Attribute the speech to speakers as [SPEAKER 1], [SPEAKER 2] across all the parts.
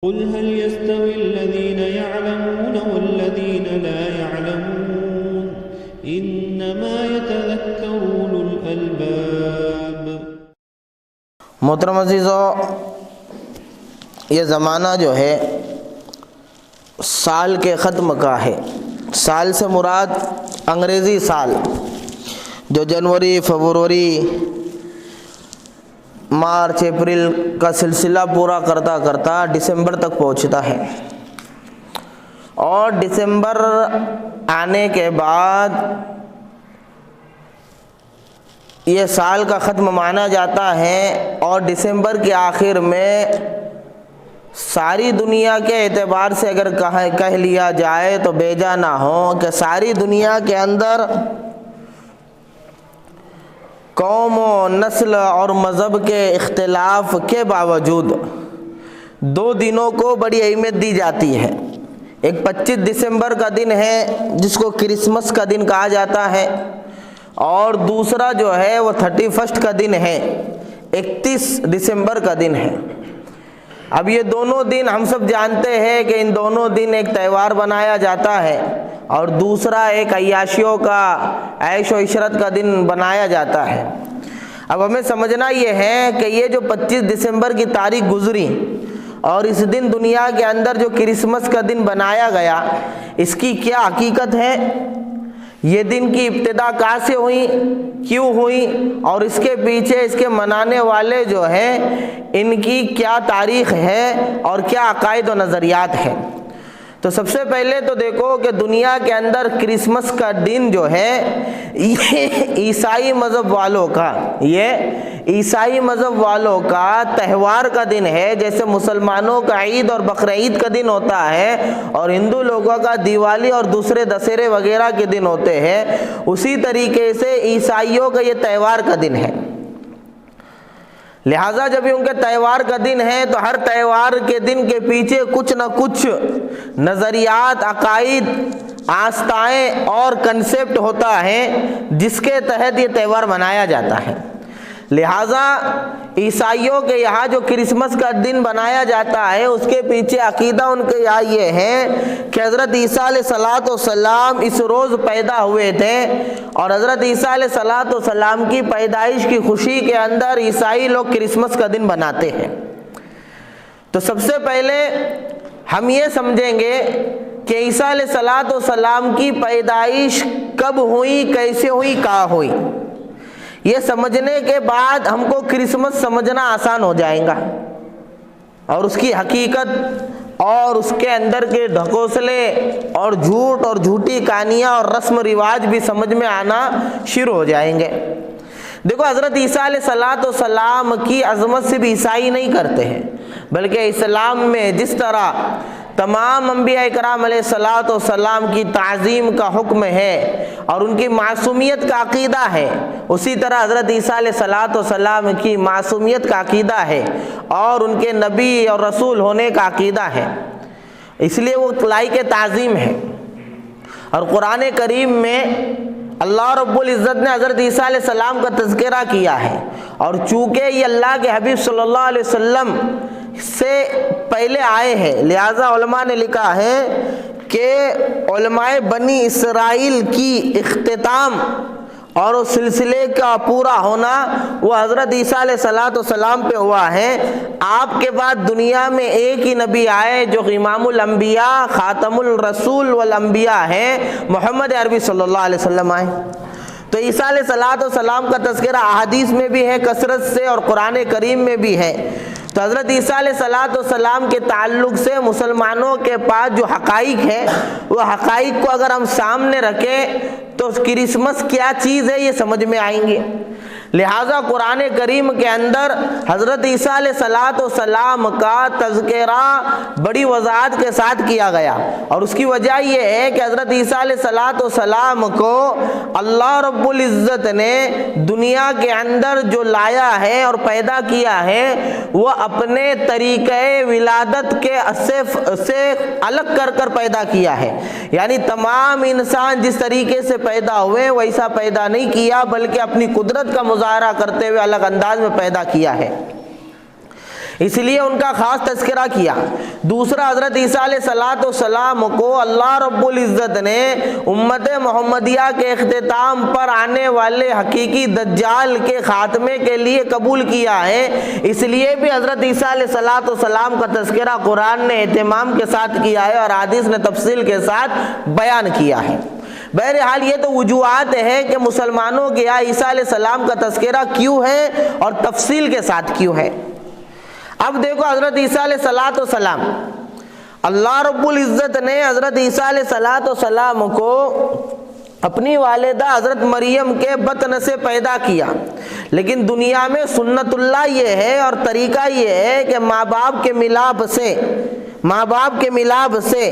[SPEAKER 1] قل هل يستوي الذين يعلمون والذين لا يعلمون انما يتذكر اولو الالباب۔
[SPEAKER 2] محترم عزیزو، یہ زمانہ جو ہے سال کے ختم کا ہے۔ سال سے مراد انگریزی سال جو جنوری، فروری، مارچ، اپریل کا سلسلہ پورا کرتا کرتا دسمبر تک پہنچتا ہے، اور دسمبر آنے کے بعد یہ سال کا ختم مانا جاتا ہے، اور دسمبر کے آخر میں ساری دنیا کے اعتبار سے اگر کہہ لیا جائے تو بیجا نہ ہو کہ ساری دنیا کے اندر قوم و نسل اور مذہب کے اختلاف کے باوجود دو دنوں کو بڑی اہمیت دی جاتی ہے۔ ایک 25 دسمبر کا دن ہے جس کو کرسمس کا دن کہا جاتا ہے، اور دوسرا جو ہے وہ 31 کا دن ہے، 31 دسمبر کا دن ہے۔ اب یہ دونوں دن ہم سب جانتے ہیں کہ ان دونوں دن ایک تہوار بنایا جاتا ہے، اور دوسرا ایک عیاشیوں کا، عیش و عشرت کا دن بنایا جاتا ہے۔ اب ہمیں سمجھنا یہ ہے کہ یہ جو 25 دسمبر کی تاریخ گزری اور اس دن دنیا کے اندر جو کرسمس کا دن بنایا گیا، اس کی کیا حقیقت ہے، یہ دن کی ابتدا کہاں سے ہوئی، کیوں ہوئی، اور اس کے پیچھے اس کے منانے والے جو ہیں ان کی کیا تاریخ ہے اور کیا عقائد و نظریات ہیں۔ تو سب سے پہلے تو دیکھو کہ دنیا کے اندر کرسمس کا دن جو ہے یہ عیسائی مذہب والوں کا تہوار کا دن ہے۔ جیسے مسلمانوں کا عید اور بقرعید کا دن ہوتا ہے، اور ہندو لوگوں کا دیوالی اور دوسرے دسہرے وغیرہ کے دن ہوتے ہیں، اسی طریقے سے عیسائیوں کا یہ تہوار کا دن ہے۔ لہٰذا جب ان کے تہوار کا دن ہے تو ہر تہوار کے دن کے پیچھے کچھ نہ کچھ نظریات، عقائد، آستائیں اور کنسپٹ ہوتا ہے جس کے تحت یہ تہوار منایا جاتا ہے۔ لہٰذا عیسائیوں کے یہاں جو کرسمس کا دن بنایا جاتا ہے اس کے پیچھے عقیدہ ان کے یہاں یہ ہے کہ حضرت عیسیٰ علیہ السلام اس روز پیدا ہوئے تھے، اور حضرت عیسیٰ علیہ السلام کی پیدائش کی خوشی کے اندر عیسائی لوگ کرسمس کا دن بناتے ہیں۔ تو سب سے پہلے ہم یہ سمجھیں گے کہ عیسیٰ علیہ السلام کی پیدائش کب ہوئی، کیسے ہوئی، کہاں ہوئی۔ یہ سمجھنے کے بعد ہم کو کرسمس سمجھنا آسان ہو جائے گا، اور اس کی حقیقت اور اس کے اندر کے ڈھکوسلے اور جھوٹ اور جھوٹی کہانیاں اور رسم رواج بھی سمجھ میں آنا شروع ہو جائیں گے۔ دیکھو، حضرت عیسیٰ علیہ السلام کی عظمت سے بھی عیسائی نہیں کرتے ہیں، بلکہ اسلام میں جس طرح تمام انبیاء اکرام علیہ السلام کی تعظیم کا حکم ہے اور ان کی معصومیت کا عقیدہ ہے، اسی طرح حضرت عیسیٰ علیہ السلام کی معصومیت کا عقیدہ ہے اور ان کے نبی اور رسول ہونے کا عقیدہ ہے، اس لیے وہ لائق تعظیم ہے۔ اور قرآن کریم میں اللہ رب العزت نے حضرت عیسیٰ علیہ السلام کا تذکرہ کیا ہے، اور چونکہ یہ اللہ کے حبیب صلی اللہ علیہ وسلم سے پہلے آئے ہیں، لہٰذا علماء نے لکھا ہے کہ علماء بنی اسرائیل کی اختتام اور اس سلسلے کا پورا ہونا وہ حضرت عیسیٰ علیہ السلام پہ ہوا ہے۔ آپ کے بعد دنیا میں ایک ہی نبی آئے جو امام الانبیاء، خاتم الرسول والانبیاء ہیں، محمد عربی صلی اللہ علیہ وسلم آئے۔ تو عیسیٰ علیہ السلام کا تذکرہ احادیث میں بھی ہے کثرت سے، اور قرآن کریم میں بھی ہے۔ تو حضرت عیسیٰ علیہ السلام کے تعلق سے مسلمانوں کے پاس جو حقائق ہیں، وہ حقائق کو اگر ہم سامنے رکھیں تو کرسمس کیا چیز ہے یہ سمجھ میں آئیں گے۔ لہٰذا قرآن کریم کے اندر حضرت عیسیٰ علیہ السلام کا تذکرہ بڑی وضاحت کے ساتھ کیا گیا، اور اس کی وجہ یہ ہے کہ حضرت عیسیٰ علیہ السلام کو اللہ رب العزت نے دنیا کے اندر جو لایا ہے اور پیدا کیا ہے وہ اپنے طریقہ ولادت کے سے الگ کر پیدا کیا ہے۔ یعنی تمام انسان جس طریقے سے پیدا ہوئے ویسا پیدا نہیں کیا، بلکہ اپنی قدرت کا مظاہرہ کرتے ہوئے الگ انداز میں پیدا کیا ہے۔ اس لیے ان کا خاص تذکرہ کیا۔ دوسرا، حضرت عیسیٰ علیہ السلام کو اللہ رب العزت نے امت محمدیہ کے اختتام پر آنے والے حقیقی دجال کے خاتمے کے لیے قبول کیا ہے، اس لیے بھی حضرت عیسیٰ علیہ السلام کا تذکرہ قرآن نے اہتمام کے ساتھ کیا ہے اور حدیث نے تفصیل کے ساتھ بیان کیا ہے۔ بہرحال یہ تو وجوہات ہے کہ مسلمانوں کے یہاں عیسیٰ علیہ السلام کا تذکرہ کیوں ہے اور تفصیل کے ساتھ کیوں ہے۔ اب دیکھو حضرت عیسیٰ علیہ السلام، اللہ رب العزت نے حضرت عیسیٰ علیہ السلام کو اپنی والدہ حضرت مریم کے بطن سے پیدا کیا، لیکن دنیا میں سنت اللہ یہ ہے اور طریقہ یہ ہے کہ ماں باپ کے ملاب سے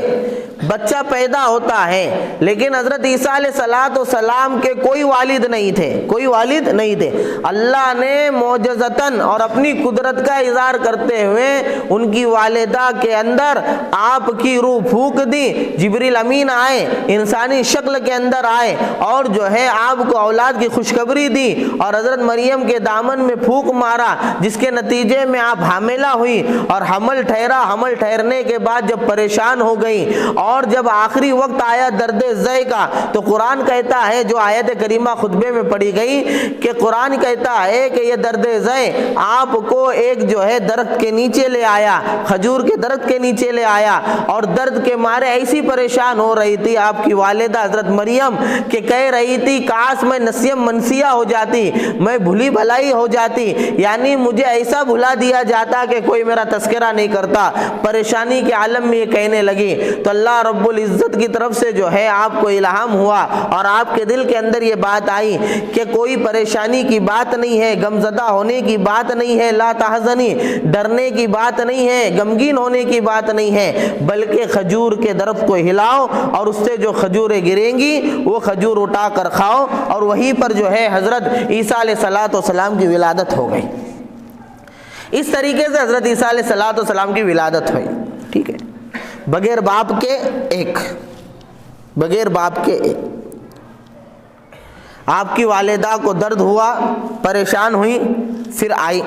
[SPEAKER 2] بچہ پیدا ہوتا ہے، لیکن حضرت عیسیٰ علیہ السلام کے کوئی والد نہیں تھے۔ اللہ نے معجزتاً اور اپنی قدرت کا اظہار کرتے ہوئے ان کی والدہ کے اندر آپ کی روح پھونک دی، جبریل امین آئے، انسانی شکل کے اندر آئے اور جو ہے آپ کو اولاد کی خوشخبری دی اور حضرت مریم کے دامن میں پھونک مارا، جس کے نتیجے میں آپ حاملہ ہوئی اور حمل ٹھہرنے کے بعد جب پریشان ہو گئی اور جب آخری وقت آیا درد ذے کا، تو قرآن کہتا ہے، جو آیت کریمہ خطبے میں پڑھی گئی، کہ قرآن کہتا ہے کہ یہ درد ذے آپ کو ایک جو ہے درخت کے نیچے لے آیا، کھجور کے درخت کے نیچے لے آیا، اور درد کے مارے ایسی پریشان ہو رہی تھی آپ کی والدہ حضرت مریم کہ کہہ رہی تھی کاش میں نسیم منسیہ ہو جاتی، میں بھلی بھلائی ہو جاتی، یعنی مجھے ایسا بھلا دیا جاتا کہ کوئی میرا تذکرہ نہیں کرتا۔ پریشانی کے عالم میں یہ کہنے لگی تو اللہ رب العزت کی طرف سے جو ہے آپ کو الہام ہوا اور آپ کے دل کے اندر یہ بات آئی کہ کوئی پریشانی کی بات نہیں ہے، غمزدہ ہونے کی بات نہیں ہے، لا تحزنی، ڈرنے کی بات نہیں ہے، غمگین ہونے کی بات نہیں ہے، بلکہ کھجور کے درخت کو ہلاؤ اور اس سے جو کھجوریں گریں گی وہ کھجور اٹھا کر کھاؤ، اور وہیں پر جو ہے حضرت عیسیٰ علیہ السلام کی ولادت ہو گئی۔ اس طریقے سے حضرت عیسیٰ علیہ السلام کی ولادت ہوئی، ٹھیک ہے، بغیر باپ کے ایک۔ آپ کی والدہ کو درد ہوا، پریشان ہوئی، پھر آئی،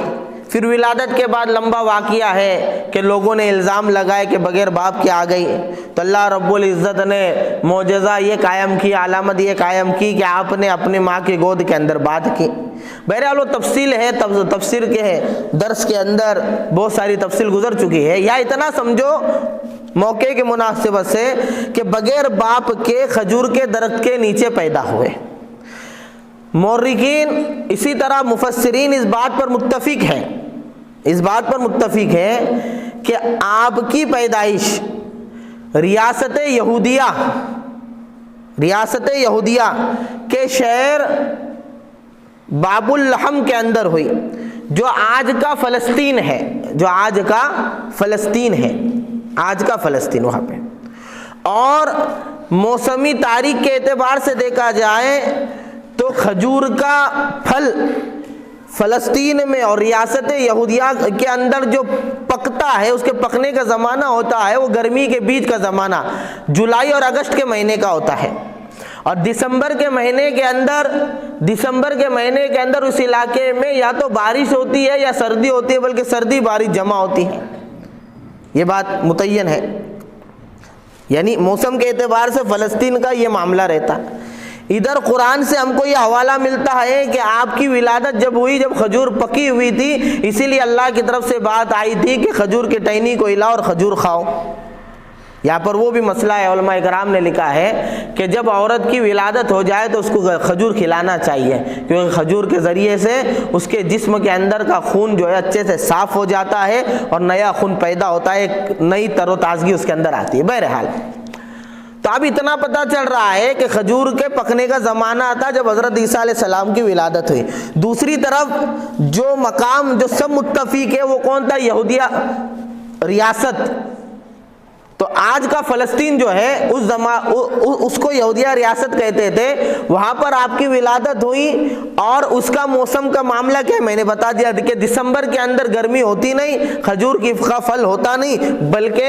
[SPEAKER 2] پھر ولادت کے بعد لمبا واقعہ ہے کہ لوگوں نے الزام لگائے کہ بغیر باپ کے آ گئی، تو اللہ رب العزت نے معجزہ یہ قائم کی، علامت یہ قائم کی کہ آپ نے اپنی ماں کی گود کے اندر بات کی۔ بہرحال وہ تفصیل ہے، تفسیر کے درس کے اندر بہت ساری تفصیل گزر چکی ہے، یا اتنا سمجھو موقع کے مناسبت سے کہ بغیر باپ کے کھجور کے درخت کے نیچے پیدا ہوئے۔ مورخین اسی طرح مفسرین اس بات پر متفق ہے کہ آپ کی پیدائش ریاست یہودیہ کے شہر باب اللحم کے اندر ہوئی، جو آج کا فلسطین ہے، وہاں پہ۔ اور موسمی تاریخ کے اعتبار سے دیکھا جائے تو کھجور کا پھل فلسطین میں اور ریاست یہودیہ کے اندر جو پکتا ہے، اس کے پکنے کا زمانہ ہوتا ہے وہ گرمی کے بیچ کا زمانہ جولائی اور اگست کے مہینے کا ہوتا ہے، اور دسمبر کے مہینے کے اندر اس علاقے میں یا تو بارش ہوتی ہے یا سردی ہوتی ہے، بلکہ سردی بارش جمع ہوتی ہے، یہ بات متعین ہے۔ یعنی موسم کے اعتبار سے فلسطین کا یہ معاملہ رہتا۔ ادھر قرآن سے ہم کو یہ حوالہ ملتا ہے کہ آپ کی ولادت جب ہوئی، جب کھجور پکی ہوئی تھی، اسی لیے اللہ کی طرف سے بات آئی تھی کہ کھجور کے ٹہنی کو ہلاؤ اور کھجور کھاؤ۔ یہاں پر وہ بھی مسئلہ ہے، علماء کرام نے لکھا ہے کہ جب عورت کی ولادت ہو جائے تو اس کو کھجور کھلانا چاہیے، کیونکہ کھجور کے ذریعے سے اس کے جسم کے اندر کا خون جو ہے اچھے سے صاف ہو جاتا ہے اور نیا خون پیدا ہوتا ہے، ایک نئی تر و تازگی اس کے اندر آتی ہے۔ بہرحال تو اب اتنا پتہ چل رہا ہے کہ کھجور کے پکنے کا زمانہ تھا جب حضرت عیسیٰ علیہ السلام کی ولادت ہوئی۔ دوسری طرف جو مقام جو سب متفق ہے وہ کون تھا؟ یہودیہ ریاست۔ تو آج کا فلسطین جو ہے اس کو یہودیہ ریاست کہتے تھے، وہاں پر آپ کی ولادت ہوئی، اور اس کا موسم کا معاملہ کیا میں نے بتا دیا کہ دسمبر کے اندر گرمی ہوتی نہیں، کھجور کا پھل ہوتا نہیں، بلکہ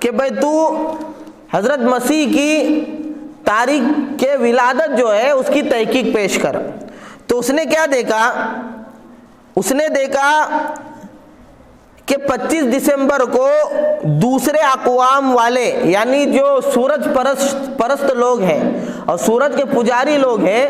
[SPEAKER 2] کہ بھائی تو حضرت مسیح کی تاریخ کے ولادت جو ہے اس کی تحقیق پیش کر. تو اس نے کیا دیکھا؟ اس نے دیکھا کہ 25 دسمبر کو دوسرے اقوام والے یعنی جو سورج پرست لوگ ہیں اور سورج کے پجاری لوگ ہیں،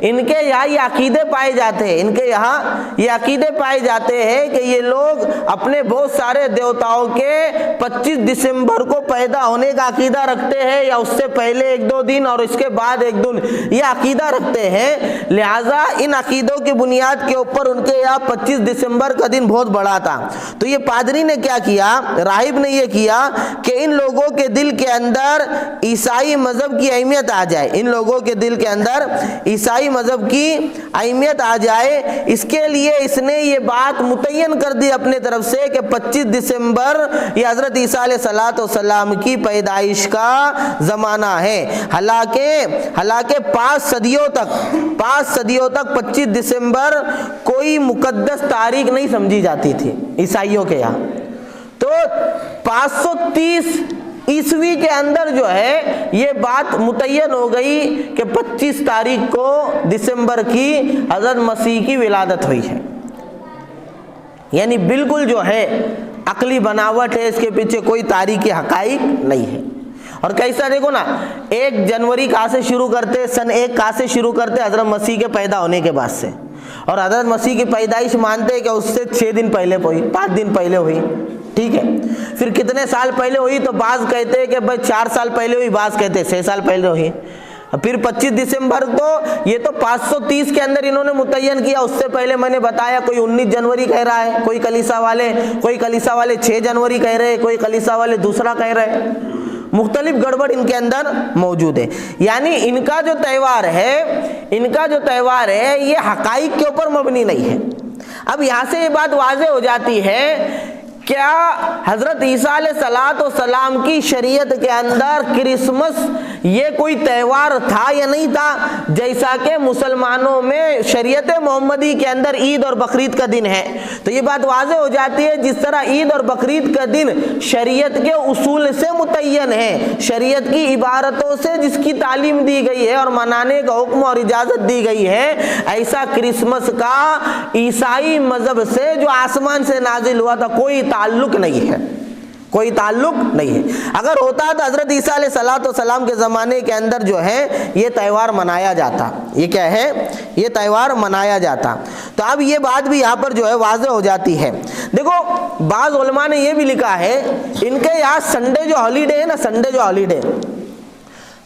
[SPEAKER 2] ان کے یہاں یہ عقیدے پائے جاتے ہیں، ان کے یہاں یہ عقیدے پائے جاتے ہیں کہ یہ لوگ اپنے بہت سارے دیوتاؤں کے 25 دسمبر کو پیدا ہونے کا عقیدہ رکھتے ہیں، یا اس سے پہلے 1-2 دن اور اس کے بعد 1 دن یہ عقیدہ رکھتے ہیں. لہٰذا ان عقیدوں کی بنیاد کے اوپر ان کے یہاں 25 دسمبر کا دن بہت بڑا تھا. تو یہ پادری نے کیا کیا، راہب نے یہ کیا کہ ان لوگوں کے دل کے اندر عیسائی مذہب کی اہمیت آ جائے، ان لوگوں کے دل کے اندر عیسائی مذہب کی اہمیت آ جائے. اس کے لیے اس نے یہ بات متعین کر دی اپنے طرف سے کہ 25 دسمبر یہ حضرت عیسیٰ علیہ السلام کی پیدائش کا زمانہ ہے. حالانکہ 5 صدیوں تک 25 دسمبر کوئی مقدس تاریخ نہیں سمجھی جاتی تھی عیسائیوں کے یہاں. تو 530 عیسوی کے اندر جو ہے یہ بات متعین ہو گئی کہ 25 تاریخ کو دسمبر کی حضرت مسیح کی ولادت ہوئی ہے. یعنی بالکل جو ہے عقلی بناوٹ ہے، اس کے پیچھے کوئی تاریخی حقائق نہیں ہے. اور کیسا دیکھو نا، 1 جنوری کہاں سے شروع کرتے، سن 1 کہاں سے شروع کرتے، حضرت مسیح کے پیدا ہونے کے بعد سے. اور حضرت مسیح کی پیدائش مانتے ہیں کہ اس سے 6 دن پہلے ہوئی، 5 دن پہلے ہوئی. ٹھیک ہے، پھر کتنے سال پہلے ہوئی؟ تو بعض کہتے ہیں کہ بھائی 4 سال پہلے ہوئی، بعض کہتے ہیں 6 سال پہلے ہوئی. پھر 25 دسمبر تو یہ تو 530 کے اندر انہوں نے متعین کیا. اس سے پہلے میں نے بتایا کوئی 19 جنوری کہہ رہا ہے، کوئی کلیسا والے 6 جنوری کہہ رہے ہیں، کوئی کلیسا والے دوسرا کہہ رہے ہیں. مختلف گڑبڑ ان کے اندر موجود ہے. یعنی ان کا جو تہوار ہے یہ حقائق کے اوپر مبنی نہیں ہے. اب یہاں سے یہ بات واضح ہو جاتی ہے، کیا حضرت عیسیٰ علیہ السلام کی شریعت کے اندر کرسمس یہ کوئی تہوار تھا یا نہیں تھا؟ جیسا کہ مسلمانوں میں شریعت محمدی کے اندر عید اور بقرعید کا دن ہے. تو یہ بات واضح ہو جاتی ہے، جس طرح عید اور بقرعید کا دن شریعت کے اصول سے متعین ہے، شریعت کی عبارتوں سے جس کی تعلیم دی گئی ہے اور منانے کا حکم اور اجازت دی گئی ہے، ایسا کرسمس کا عیسائی مذہب سے جو آسمان سے نازل ہوا تھا کوئی تعلق نہیں ہے، کوئی تعلق نہیں ہے. اگر ہوتا تو حضرت عیسیٰ علیہ السلام کے زمانے کے اندر جو ہے یہ تہوار منایا جاتا. یہ کیا ہے؟ یہ تہوار منایا جاتا. تو اب یہ بات بھی یہاں پر جو ہے واضح ہو جاتی ہے. دیکھو بعض علماء نے یہ بھی لکھا ہے، ان کے یہاں سنڈے جو ہالیڈے ہے نا، سنڈے جو ہالیڈے،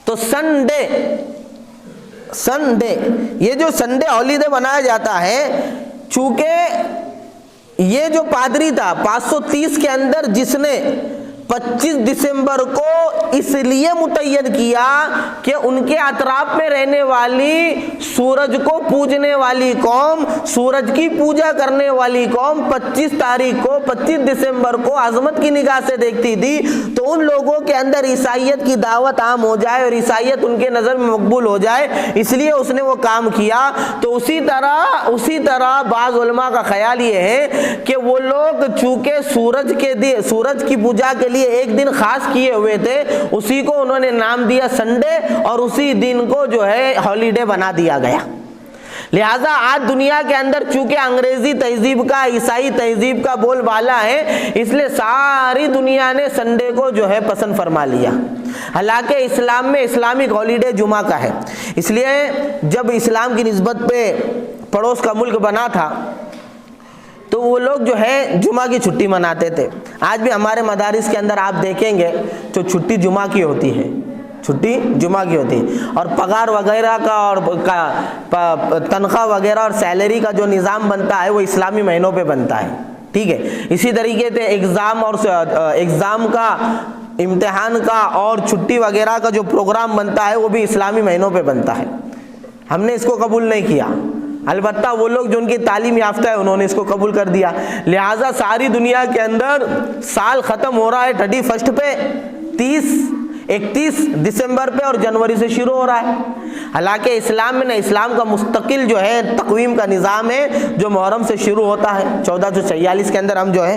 [SPEAKER 2] تو سنڈے یہ جو سنڈے ہالیڈے منایا جاتا ہے، چونکہ یہ جو پادری تھا 530 کے اندر جس نے 25 دسمبر کو اس لیے متعین کیا کہ ان کے اطراف میں رہنے والی سورج کو پوجنے والی قوم، سورج کی پوجا کرنے والی قوم 25 دسمبر کو عظمت کی نگاہ سے دیکھتی تھی. تو ان لوگوں کے اندر عیسائیت کی دعوت عام ہو جائے اور عیسائیت ان کے نظر میں مقبول ہو جائے، اس لیے اس نے وہ کام کیا. تو اسی طرح بعض علماء کا خیال یہ ہے کہ وہ لوگ چونکہ سورج کی پوجا کے لیے ایک دن خاص کیے ہوئے تھے، اسی کو انہوں نے نام دیا سنڈے، اور اسی دن کو جو ہے ہالیڈے بنا دیا گیا. لہٰذا آج دنیا کے اندر چونکہ انگریزی تہذیب کا، عیسائی تہذیب کا بول بالا ہے، اس لیے ساری دنیا نے سنڈے کو جو ہے پسند فرما لیا. حالانکہ اسلام میں اسلامک ہالیڈے جمعہ کا ہے. اس لیے جب اسلام کی نسبت پہ پڑوس کا ملک بنا تھا تو وہ لوگ جو ہے جمعہ کی چھٹی مناتے تھے. آج بھی ہمارے مدارس کے اندر آپ دیکھیں گے تو چھٹی جمعہ کی ہوتی ہے، چھٹی جمعہ کی ہوتی ہے. اور پگار وغیرہ کا اور تنخواہ وغیرہ اور سیلری کا جو نظام بنتا ہے وہ اسلامی مہینوں پہ بنتا ہے. ٹھیک ہے، اسی طریقے سے ایگزام کا، امتحان کا اور چھٹی وغیرہ کا جو پروگرام بنتا ہے وہ بھی اسلامی مہینوں پہ بنتا ہے. ہم نے اس کو قبول نہیں کیا، البتہ وہ لوگ جو ان کی تعلیم یافتہ ہے انہوں نے اس کو قبول کر دیا. لہٰذا ساری دنیا کے اندر سال ختم ہو رہا ہے 31 پہ، 31 دسمبر پہ، اور جنوری سے شروع ہو رہا ہے. حالانکہ اسلام میں اسلام کا مستقل جو ہے تقویم کا نظام ہے جو محرم سے شروع ہوتا ہے. 1446 کے اندر ہم جو ہے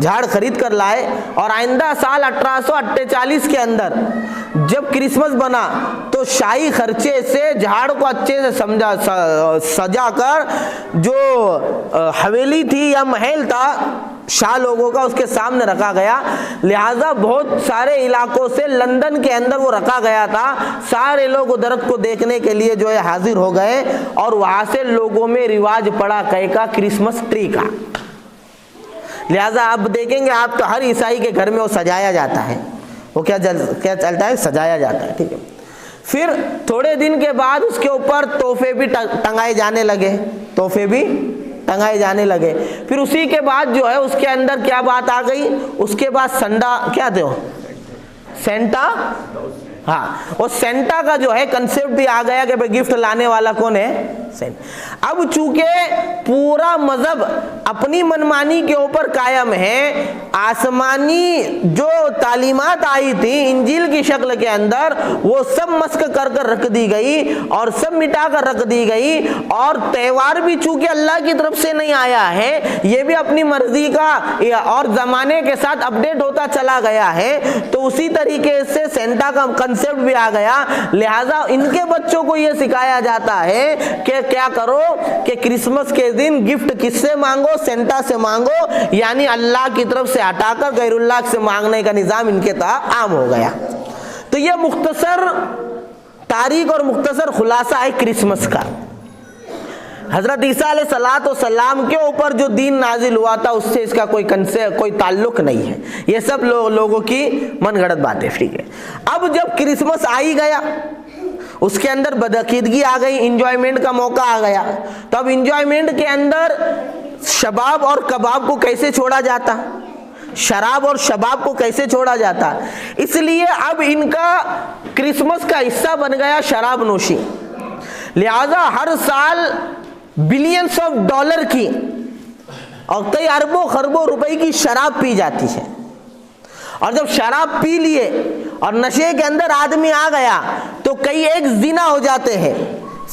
[SPEAKER 2] جھاڑ خرید کر لائے اور آئندہ سال 1848 کے اندر جب کرسمس بنا تو شاہی خرچے سے جھاڑ کو اچھے سے سجا کر جو حویلی تھی یا محل تھا شاہ لوگوں کا اس کے سامنے رکھا گیا. لہٰذا بہت سارے علاقوں سے لندن کے اندر وہ رکھا گیا تھا. سارے لوگ درخت کو دیکھنے کے لیے جو ہے حاضر ہو گئے اور وہاں سے لوگوں میں رواج پڑا کا کرسمس ٹری کا. لہٰذا آپ دیکھیں گے آپ تو ہر عیسائی کے گھر میں وہ سجایا جاتا ہے. وہ کیا چلتا ہے؟ سجایا جاتا ہے. ٹھیک ہے. پھر تھوڑے دن کے بعد اس کے اوپر تحفے بھی ٹنگائے جانے لگے. تحفے بھی ٹنگائے جانے لگے. پھر اسی کے بعد جو ہے اس کے اندر کیا بات آ گئی؟ اس کے بعد سنڈا کیا دو سینٹا. ہاں وہ سینٹا کا جو ہے کنسیپٹ بھی آ گیا کہ بھئی گفٹ لانے والا کون ہے؟ اب چونکہ پورا مذہب اپنی منمانی کے اوپر قائم ہے، آسمانی جو تعلیمات آئی تھی انجیل کی شکل کے اندر وہ سب مسخ کر کر رکھ دی گئی اور سب مٹا کر رکھ دی گئی. اور تہوار بھی چونکہ اللہ کی طرف سے نہیں آیا ہے، یہ بھی اپنی مرضی کا اور زمانے کے ساتھ اپڈیٹ ہوتا چلا گیا ہے، تو اسی طریقے سے سینٹا کا کنسیپٹ بھی آ گیا. لہٰذا ان کے بچوں کو یہ سکھایا جاتا ہے کہ کیا کرو کہ کرسمس کے دن گفٹ کس سے مانگو؟ سینٹا سے مانگو. یعنی اللہ کی طرف سے ہٹا کر غیر اللہ سے مانگنے کا نظام ان کے تحت عام ہو گیا. تو یہ مختصر تاریخ اور مختصر خلاصہ ہے کرسمس کا. حضرت عیسیٰ علیہ السلام کے اوپر جو دین نازل ہوا تھا اس سے اس کا کوئی تعلق نہیں ہے. یہ سب لوگوں کی من گھڑت باتیں. ٹھیک ہے. اب جب کرسمس آ ہی گیا اس کے اندر بدعقیدگی آ گئی، انجوائمنٹ کا موقع آ گیا. تو اب انجوائمنٹ کے اندر شباب اور کباب کو کیسے چھوڑا جاتا؟ شراب اور شباب کو کیسے چھوڑا جاتا؟ اس لیے اب ان کا کرسمس کا حصہ بن گیا شراب نوشی. لہذا ہر سال بلینز آف ڈالر کی اور کئی اربوں خربوں روپے کی شراب پی جاتی ہے. اور جب شراب پی لیے اور نشے کے اندر آدمی آ گیا تو کئی ایک زنا ہو جاتے ہیں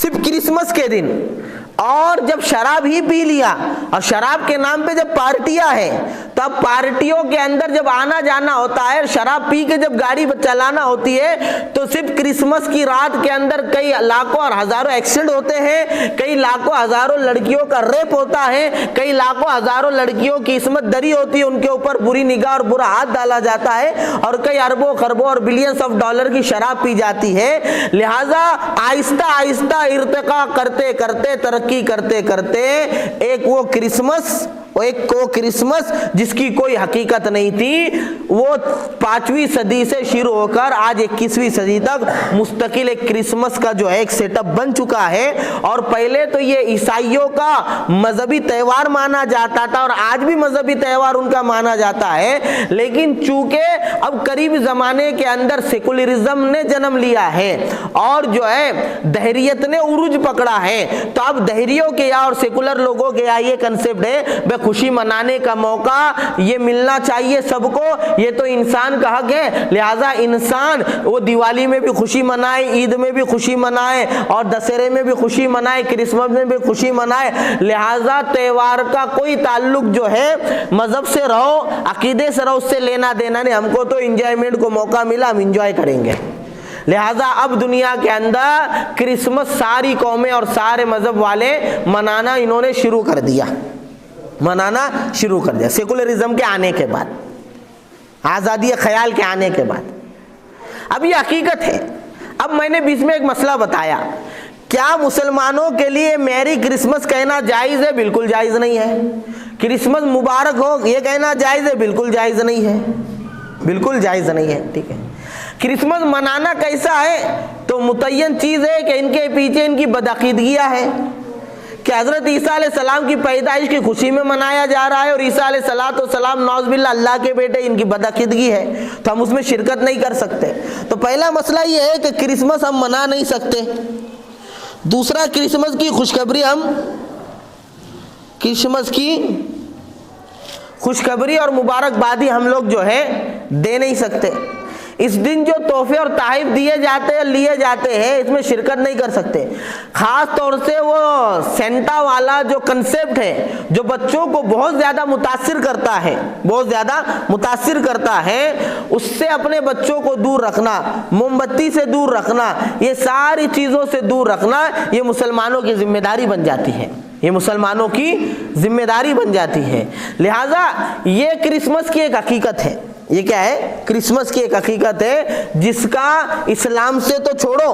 [SPEAKER 2] صرف کرسمس کے دن. اور جب شراب ہی پی لیا اور شراب کے نام پہ جب پارٹیاں ہیں تو اب پارٹیوں کے اندر جب آنا جانا ہوتا ہے، شراب پی کے جب گاڑی چلانا ہوتی ہے تو صرف کرسمس کی رات کے اندر کئی لاکھوں اور ہزاروں ایکسیڈنٹ ہوتے ہیں، کئی لاکھوں ہزاروں لڑکیوں کا ریپ ہوتا ہے، کئی لاکھوں ہزاروں لڑکیوں کی عصمت دری ہوتی ہے، ان کے اوپر بری نگاہ اور برا ہاتھ ڈالا جاتا ہے، اور کئی اربوں خربوں اور بلینز آف ڈالر کی شراب پی جاتی ہے. لہٰذا آہستہ آہستہ ارتقا کرتے کرتے ترقی کرتے کرتے ایک وہ کرسمس جس کی کوئی حقیقت نہیں تھی، وہ 5ویں صدی سے شروع ہو کر آج 21ویں صدی تک مستقل ایک کرسمس کا جو ہے ایک سیٹ اپ بن چکا ہے. اور پہلے تو یہ عیسائیوں کا مذہبی تہوار مانا جاتا تھا اور آج بھی مذہبی تہوار ان کا مانا جاتا ہے، لیکن چونکہ اب قریب زمانے کے اندر سیکولرزم نے جنم لیا ہے اور جو ہے دہریت نے عروج پکڑا ہے، تو اب دہریوں کے یہاں اور سیکولر لوگوں کے یہاں یہ کنسپٹ ہے بے خوشی منانے کا موقع یہ ملنا چاہیے سب کو، یہ تو انسان کا حق ہے. لہٰذا انسان وہ دیوالی میں بھی خوشی منائے، عید میں بھی خوشی منائے، اور دسہرے میں بھی خوشی منائے، کرسمس میں بھی خوشی منائے. لہٰذا تہوار کا کوئی تعلق جو ہے مذہب سے رہو، عقیدے سے رہو، اس سے لینا دینا نہیں. ہم کو تو انجوائمنٹ کو موقع ملا، ہم انجوائے کریں گے. لہٰذا اب دنیا کے اندر کرسمس ساری قومیں اور سارے مذہب والے منانا انہوں نے شروع کر دیا، منانا شروع کر دیا سیکولرزم کے آنے کے بعد، آزادی خیال کے آنے کے بعد. اب یہ حقیقت ہے. اب میں نے بیچ میں ایک مسئلہ بتایا، کیا مسلمانوں کے لیے میری کرسمس کہنا جائز ہے؟ بالکل جائز نہیں ہے. کرسمس مبارک ہو یہ کہنا جائز ہے؟ بالکل جائز نہیں ہے، بالکل جائز نہیں ہے. ٹھیک ہے. کرسمس منانا کیسا ہے؟ تو متعین چیز ہے کہ ان کے پیچھے ان کی بدعقیدگیاں ہیں کہ حضرت عیسیٰ علیہ السلام کی پیدائش کی خوشی میں منایا جا رہا ہے اور عیسیٰ علیہ السلام نعوذ باللہ اللہ کے بیٹے، ان کی بدعقیدگی ہے تو ہم اس میں شرکت نہیں کر سکتے. تو پہلا مسئلہ یہ ہے کہ کرسمس ہم منا نہیں سکتے. دوسرا، کرسمس کی خوشخبری اور مبارکبادی ہم لوگ جو ہے دے نہیں سکتے. اس دن جو تحفے اور تحائف دیے جاتے ہیں لیے جاتے ہیں اس میں شرکت نہیں کر سکتے. خاص طور سے وہ سینٹا والا جو کنسیپٹ ہے جو بچوں کو بہت زیادہ متاثر کرتا ہے, بہت زیادہ متاثر کرتا ہے, اس سے اپنے بچوں کو دور رکھنا, موم بتی سے دور رکھنا, یہ ساری چیزوں سے دور رکھنا, یہ مسلمانوں کی ذمہ داری بن جاتی ہے, یہ مسلمانوں کی ذمہ داری بن جاتی ہے. لہٰذا یہ کرسمس کی ایک حقیقت ہے. یہ کیا ہے؟ کرسمس کی ایک حقیقت ہے جس کا اسلام سے تو چھوڑو,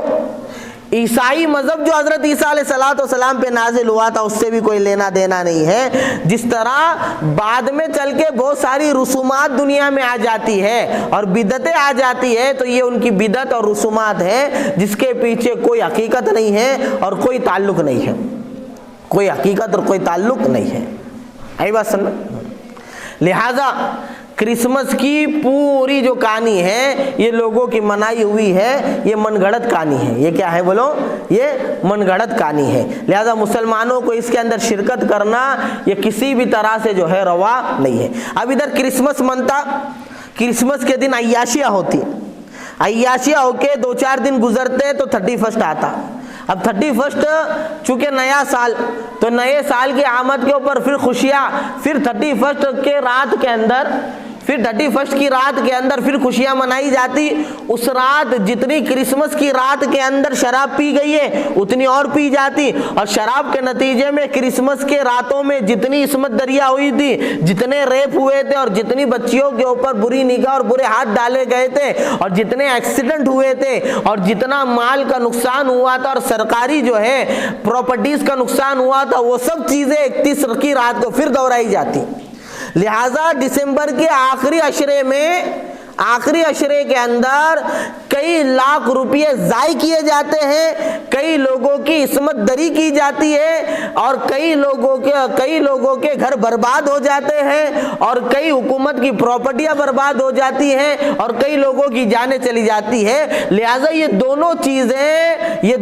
[SPEAKER 2] عیسائی مذہب جو حضرت عیسیٰ علیہ السلام پہ نازل ہوا تھا اس سے بھی کوئی لینا دینا نہیں ہے. جس طرح بعد میں چل کے بہت ساری رسومات دنیا میں آ جاتی ہے اور بدعتیں آ جاتی ہے, تو یہ ان کی بدعت اور رسومات ہے جس کے پیچھے کوئی حقیقت نہیں ہے اور کوئی تعلق نہیں ہے, کوئی حقیقت اور کوئی تعلق نہیں ہے. آئی بات سمجھ؟ لہذا کرسمس کی پوری جو کہانی ہے یہ لوگوں کی منائی ہوئی ہے, یہ من گھڑت کہانی ہے. یہ کیا ہے بولو؟ یہ من گھڑت کہانی ہے. لہذا مسلمانوں کو اس کے اندر شرکت کرنا یہ کسی بھی طرح سے جو ہے روا نہیں ہے. اب ادھر کرسمس منتا, کرسمس کے دن عیاشیاں ہوتی, عیاشیاں ہو کے 2-4 دن گزرتے تو 31 آتا. اب 31 چونکہ نیا سال, تو نئے سال کی آمد کے اوپر پھر خوشیاں, پھر 31 کے رات کے اندر, پھر 31 کی رات کے اندر پھر خوشیاں منائی جاتی. اس رات جتنی کرسمس کی رات کے اندر شراب پی گئی ہے اتنی اور پی جاتی, اور شراب کے نتیجے میں کرسمس کے راتوں میں جتنی عصمت دریا ہوئی تھی, جتنے ریپ ہوئے تھے اور جتنی بچیوں کے اوپر بری نگاہ اور برے ہاتھ ڈالے گئے تھے اور جتنے ایکسیڈنٹ ہوئے تھے اور جتنا مال کا نقصان ہوا تھا اور سرکاری جو ہے پراپرٹیز کا نقصان ہوا تھا, وہ سب چیزیں 31 کی رات کو پھر دہرائی جاتی. لہذا دسمبر کے آخری عشرے میں, آخری عشرے کے اندر کئی لاکھ روپے ضائع کیے جاتے ہیں, کئی لوگوں کی عصمت دری کی جاتی ہے, اور کئی لوگوں کے گھر برباد ہو جاتے ہیں, اور کئی حکومت کی پراپرٹیاں برباد ہو جاتی ہیں, اور کئی لوگوں کی جانیں چلی جاتی ہے. لہٰذا یہ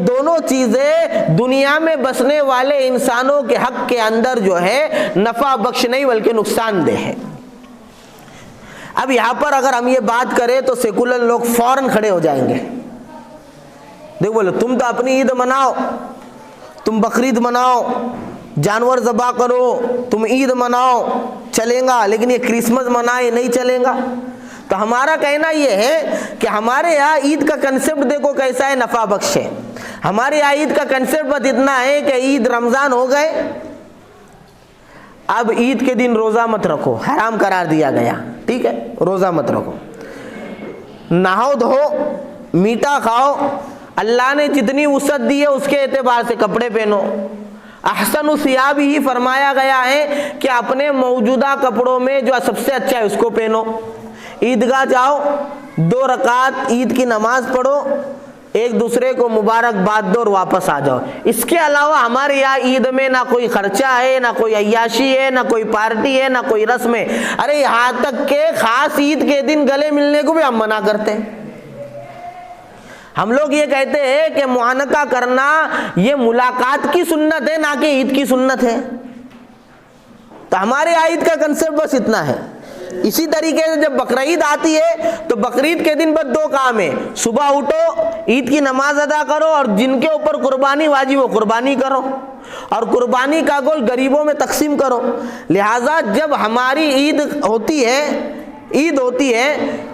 [SPEAKER 2] دونوں چیزیں دنیا میں بسنے والے انسانوں کے حق کے اندر جو ہے نفع بخش نہیں بلکہ نقصان دہ ہے. اب یہاں پر اگر ہم یہ بات کریں تو سیکولر لوگ فوراً کھڑے ہو جائیں گے. دیکھو بولو تم تو اپنی عید مناؤ, تم بقرعید مناؤ, جانور ذبح کرو, تم عید مناؤ, چلیں گا, لیکن یہ کرسمس منائے نہیں چلیں گا. تو ہمارا کہنا یہ ہے کہ ہمارے یہاں عید کا کنسیپٹ دیکھو کیسا ہے, نفع بخش ہے. ہمارے یہاں عید کا کنسیپٹ بس اتنا ہے کہ عید رمضان ہو گئے, اب عید کے دن روزہ مت رکھو, حرام قرار دیا گیا, ٹھیک ہے, روزہ مت رکھو, نہاؤ دھو, میٹھا کھاؤ, اللہ نے جتنی وسعت دی ہے اس کے اعتبار سے کپڑے پہنو. احسن الثیاب ہی فرمایا گیا ہے کہ اپنے موجودہ کپڑوں میں جو سب سے اچھا ہے اس کو پہنو. عیدگاہ جاؤ, 2 رکعت عید کی نماز پڑھو, ایک دوسرے کو مبارکباد دو اور واپس آ جاؤ. اس کے علاوہ ہمارے یہاں عید میں نہ کوئی خرچہ ہے, نہ کوئی عیاشی ہے, نہ کوئی پارٹی ہے, نہ کوئی رسم ہے. ارے یہاں تک کہ خاص عید کے دن گلے ملنے کو بھی ہم منع کرتے ہیں. ہم لوگ یہ کہتے ہیں کہ معانقہ کرنا یہ ملاقات کی سنت ہے نہ کہ عید کی سنت ہے. تو ہمارے یہاں عید کا کنسیپٹ بس اتنا ہے. اسی طریقے سے جب بقرعید آتی ہے تو بقرعید کے دن بس 2 کام ہے, صبح اٹھو, عید کی نماز ادا کرو, اور جن کے اوپر قربانی واجب وہ قربانی کرو, اور قربانی کا گوشت غریبوں میں تقسیم کرو. لہٰذا جب ہماری عید ہوتی ہے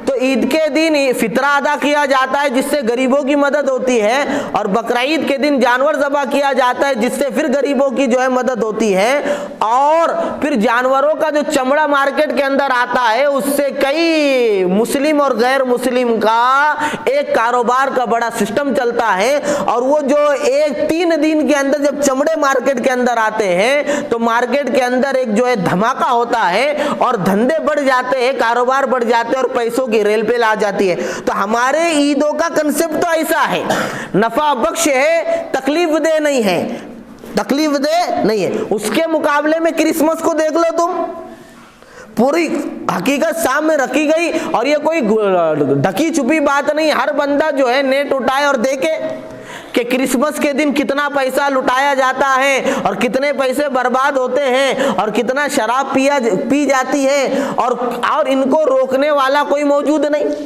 [SPEAKER 2] تو عید کے دن فطرہ ادا کیا جاتا ہے جس سے غریبوں کی مدد ہوتی ہے, اور بقرعید کے دن جانور ذبح کیا جاتا ہے جس سے پھر غریبوں کی جو ہے مدد ہوتی ہے. اور پھر جانوروں کا جو چمڑا مارکیٹ کے اندر آتا ہے اس سے کئی مسلم اور غیر مسلم کا ایک کاروبار کا بڑا سسٹم چلتا ہے. اور وہ جو 3 دن کے اندر جب چمڑے مارکیٹ کے اندر آتے ہیں تو مارکیٹ کے اندر ایک جو ہے دھماکہ ہوتا ہے اور دھندے بڑھ جاتے ہیں, کاروبار بڑھ جاتے ہیں اور پیسوں کی ریل پہ لا جاتی ہے. تو ہمارے عیدوں کا کنسپٹ تو ایسا ہے, نفع بخش ہے, تکلیف دہ نہیں ہے, تکلیف دہ نہیں ہے. اس کے مقابلے میں کرسمس کو دیکھ لو تم, پوری حقیقت سامنے رکھی گئی, اور یہ کوئی ڈھکی چھپی بات نہیں. ہر بندہ جو ہے نیٹ اٹھائے اور دیکھے کہ کرسمس کے دن کتنا پیسہ لٹایا جاتا ہے اور کتنے پیسے برباد ہوتے ہیں اور کتنا شراب پی جاتی ہے, اور ان کو روکنے والا کوئی موجود نہیں.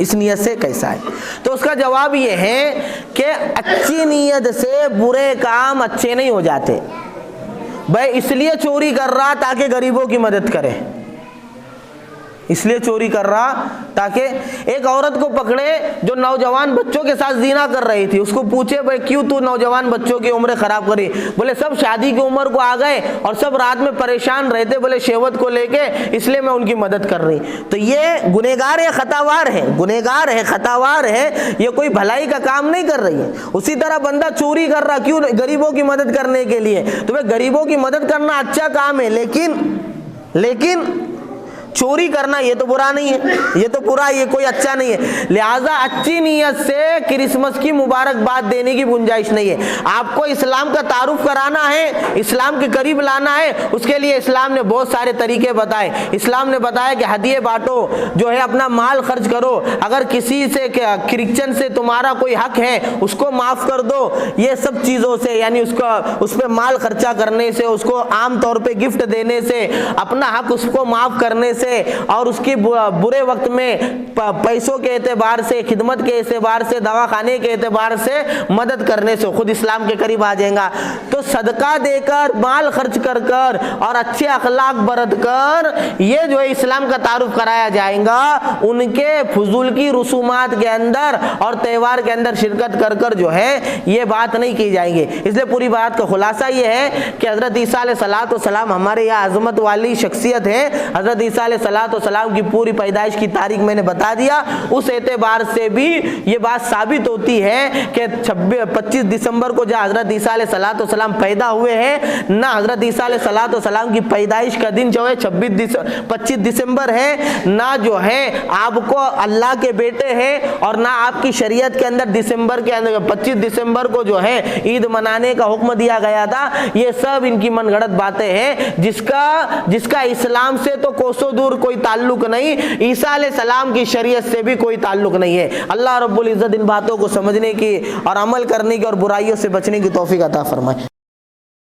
[SPEAKER 2] اس نیت سے کیسا ہے؟ تو اس کا جواب یہ ہے کہ اچھی نیت سے برے کام اچھے نہیں ہو جاتے. بھائی اس لیے چوری کر رہا تاکہ غریبوں کی مدد کرے، اس لیے چوری کر رہا تاکہ ایک عورت کو پکڑے جو نوجوان بچوں کے ساتھ زنا کر رہی تھی، اس کو پوچھے بھائی کیوں تو نوجوان بچوں کی عمریں خراب کری؟ بولے سب شادی کی عمر کو آ گئے اور سب رات میں پریشان رہتے، بولے شہوت کو لے کے، اس لیے میں ان کی مدد کر رہی. تو یہ گنہگار ہے، خطاوار ہے، گنہگار ہے، خطاوار ہے، یہ کوئی بھلائی کا کام نہیں کر رہی ہے. اسی طرح بندہ چوری کر رہا کیوں؟ غریبوں کی مدد کرنے کے لیے. تو بھائی غریبوں کی مدد کرنا اچھا کام ہے، لیکن چوری کرنا یہ تو برا نہیں ہے، یہ تو برا، یہ کوئی اچھا نہیں ہے. لہٰذا اچھی نیت سے کرسمس کی مبارکباد دینے کی گنجائش نہیں ہے. آپ کو اسلام کا تعارف کرانا ہے، اسلام کے قریب لانا ہے، اس کے لیے اسلام نے بہت سارے طریقے بتائے. اسلام نے بتایا کہ ہدیے بانٹو، جو ہے اپنا مال خرچ کرو، اگر کسی سے کرسچن سے تمہارا کوئی حق ہے اس کو معاف کر دو. یہ سب چیزوں سے، یعنی اس پہ مال خرچہ کرنے سے، اس کو عام طور پہ گفٹ دینے سے، اپنا حق اس کو معاف کرنے سے، اور اس کی برے وقت میں پیسوں کے اعتبار سے، خدمت کے اعتبار سے، دواخانے کے اعتبار سے مدد کرنے سے خود اسلام کے قریب آ جائیں گا. تو صدقہ دے کر، مال خرچ کر کر اور اچھے اخلاق برت کر یہ جو ہے اسلام کا تعارف کرایا جائے گا. ان کے فضول کی رسومات کے اندر اور تہوار کے اندر شرکت کر کر جو ہے یہ بات نہیں کی جائیں گے. اس لیے پوری بات کا خلاصہ یہ ہے کہ حضرت عیسیٰ علیہ السلام ہمارے یہاں عظمت والی شخصیت ہے. حضرت عیسیٰ علیہ السلام کی پوری پیدائش کی تاریخ میں نے بتا دیا. اس اعتبار سے بھی یہ بات ثابت ہوتی ہے کہ 25 دسمبر کو جہاں حضرت عیسیٰ علیہ السلام پیدا ہوئے ہیں، نہ حضرت عیسیٰ علیہ السلام کی پیدائش کا دن جو ہے 25 دسمبر ہے، نہ جو ہے آپ کو اللہ کے بیٹے ہیں، اور نہ آپ کی شریعت کے اندر 25 دسمبر کو جو ہے عید منانے کا حکم دیا گیا تھا. یہ سب ان کی من گھڑت باتیں ہیں جس کا اسلام سے تو کوسوں دور کوئی تعلق نہیں، عیسیٰ علیہ السلام کی شریعت سے بھی کوئی تعلق نہیں ہے. اللہ رب العزت ان باتوں کو سمجھنے کی اور عمل کرنے کی اور برائیوں سے بچنے کی توفیق عطا فرمائے.